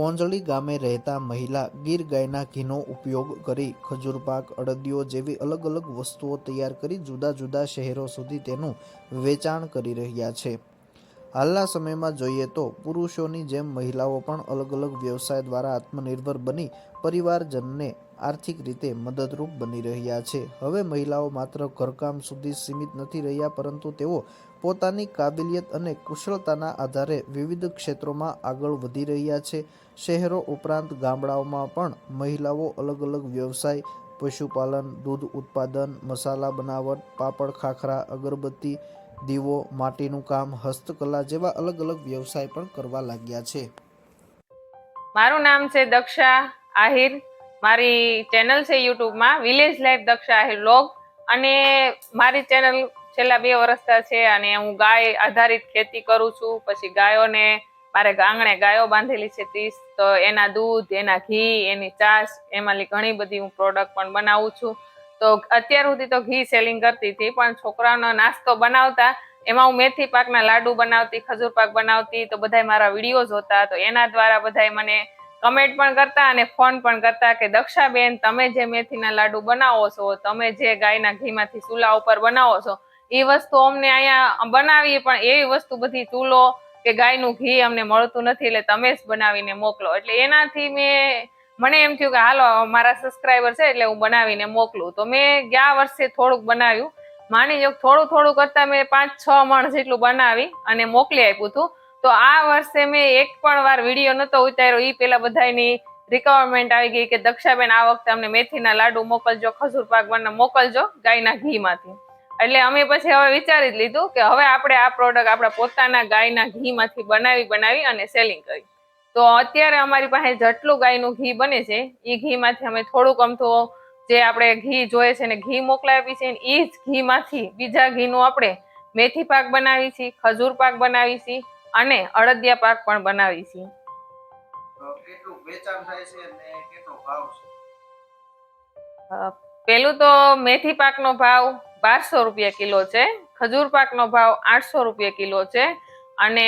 કોંજળી ગામે રહેતા મહિલા ગીર ગાયના ઘીનો ઉપયોગ કરી ખજૂર પાક, અડદિયો જેવી અલગ અલગ વસ્તુઓ તૈયાર કરી જુદા જુદા શહેરો સુધી તેનું વેચાણ કરી રહ્યા છે। હાલના સમયમાં જોઈએ તો પુરુષોની જેમ મહિલાઓ પણ અલગ અલગ વ્યવસાય દ્વારા આત્મનિર્ભર બની પરિવારજનને આર્થિક રીતે મદદરૂપ બની રહ્યા છે। હવે મહિલાઓ માત્ર ઘરકામ સુધી સીમિત નથી રહ્યા, પરંતુ તેઓ પોતાની કાબિલિયત અને કુશળતાના આધારે વિવિધ ક્ષેત્રોમાં આગળ વધી રહ્યા છે। શહેરો ઉપરાંત ગામડાઓમાં પણ મહિલાઓ અલગ અલગ વ્યવસાય, પશુપાલન, દૂધ ઉત્પાદન, મસાલા બનાવટ, પાપડ ખાખરા, અગરબત્તી, દીવો, માટીનું કામ, હસ્તકલા જેવા અલગ અલગ વ્યવસાય પણ કરવા લાગ્યા છે। મારું નામ છે દક્ષા આહિર। મારી ચેનલ છે યુટ્યુબમાં village life Daksha Ahir vlog, અને મારી ચેનલ છેલ્લા 2 વર્ષથી છે અને હું ગાય આધારિત ખેતી કરું છું। પછી ગાયોને મારે આંગણે ગાયો બાંધેલી છે 30, તો એના દૂધ, એના ઘી, એની છાશ, એમાંની ઘણી બધી હું પ્રોડક્ટ પણ બનાવું છું। તો અત્યાર સુધી તો ઘી સેલિંગ કરતી હતી, પણ છોકરાઓનો નાસ્તો બનાવતા એમાં હું મેથી પાકના લાડુ બનાવતી, ખજૂર પાક બનાવતી, તો બધાય મારા વિડીયો જોતા, તો એના દ્વારા બધાય મને કમેન્ટ પણ કરતા અને ફોન પણ કરતા કે દક્ષાબેન, તમે જે મેથીના લાડુ બનાવો છો, તમે જે ગાયના ઘીમાંથી ચૂલા ઉપર બનાવો છો, એ વસ્તુ અમને અહીંયા બનાવીએ, પણ એવી વસ્તુ બધી ચૂલો કે ગાયનું ઘી અમને મળતું નથી, એટલે તમે જ બનાવીને મોકલો। એટલે એનાથી મને એમ થયું કે હાલો મારા સબસ્ક્રાઈબર છે એટલે હું બનાવીને મોકલું। તો મેં ગયા વર્ષે થોડુંક બનાવ્યું, માની જો થોડું થોડું કરતા મેં 5-6 મણ જેટલું બનાવી અને મોકલી આપ્યું હતું। તો આ વર્ષે મેં એક પણ વાર વિડીયો નતો ઉતાર્યો, એ પેલા બધાની રિક્વાયરમેન્ટ આવી ગઈ કે દક્ષાબેન આ વખતે અમને મેથીના લાડુ મોકલજો, ખજૂર પાક મોકલજો ગાયના ઘીમાંથી। એટલે અમે પછી હવે વિચારી જ લીધું કે હવે આપણે આ પ્રોડક્ટ આપણા પોતાના ગાયના ઘીમાંથી બનાવી અને સેલિંગ કરી। તો અત્યારે અમારી પાસે જેટલું ગાયનું ઘી બને છે એ ઘીમાંથી અમે થોડુંક અમથું જે આપણે ઘી જોઈએ છે ને ઘી મોકલાવી છે, એ જ ઘીમાંથી બીજા ઘીનું આપણે મેથી પાક બનાવી છીએ, ખજૂર પાક બનાવી છીએ અને અડદિયા પાક પણ બનાવી છીએ। કેટલું વેચાણ થાય છે અને કેટલો ભાવ છે? પેલું તો મેથી પાકનો ભાવ 1200 રૂપિયા કિલો છે, ખજૂર પાકનો ભાવ 800 રૂપિયા કિલો છે, અને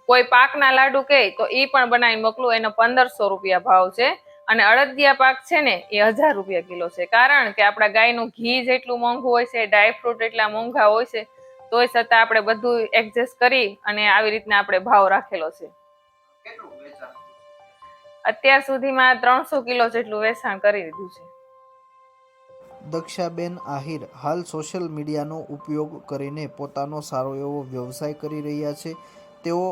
કોઈ પાકના લાડુ કહે તો એ પણ બનાવી મોકલું, એનો 1500 રૂપિયા ભાવ છે, અને અડદિયા પાક છે ને એ 1000 રૂપિયા કિલો છે। કારણ કે આપણા ગાયનું ઘી જેટલું મોંઘું હોય છે, ડ્રાયફ્રૂટ એટલા મોંઘા હોય છે, તોય છતાં આપણે બધું એડજસ્ટ કરી અને આવી રીતના આપણે ભાવ રાખેલો છે। અત્યાર સુધીમાં 300 કિલો જેટલું વેચાણ કરી દીધું છે। દક્ષાબેન આહિર હાલ સોશિયલ મીડિયાનો ઉપયોગ કરીને પોતાનો સારો એવો વ્યવસાય કરી રહ્યા છે। તેઓ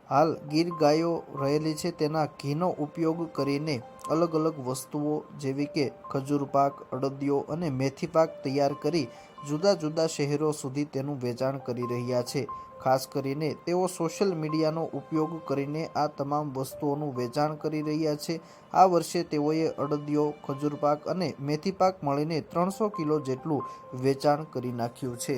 હાલ ગીર ગાયો રહેલી છે તેના ઘીનો ઉપયોગ કરીને અલગ અલગ વસ્તુઓ જેવી કે ખજૂર પાક, અડદિયો અને મેથી પાક તૈયાર કરી જુદા જુદા શહેરો સુધી તેનું વેચાણ કરી રહ્યા છે। ખાસ કરીને તેઓ સોશિયલ મીડિયાનો ઉપયોગ કરીને આ તમામ વસ્તુઓનું વેચાણ કરી રહ્યા છે। આ વર્ષે તેઓએ અડદિયો, ખજૂર પાક અને મેથી પાક મળીને 300 કિલો જેટલું વેચાણ કરી નાખ્યું છે।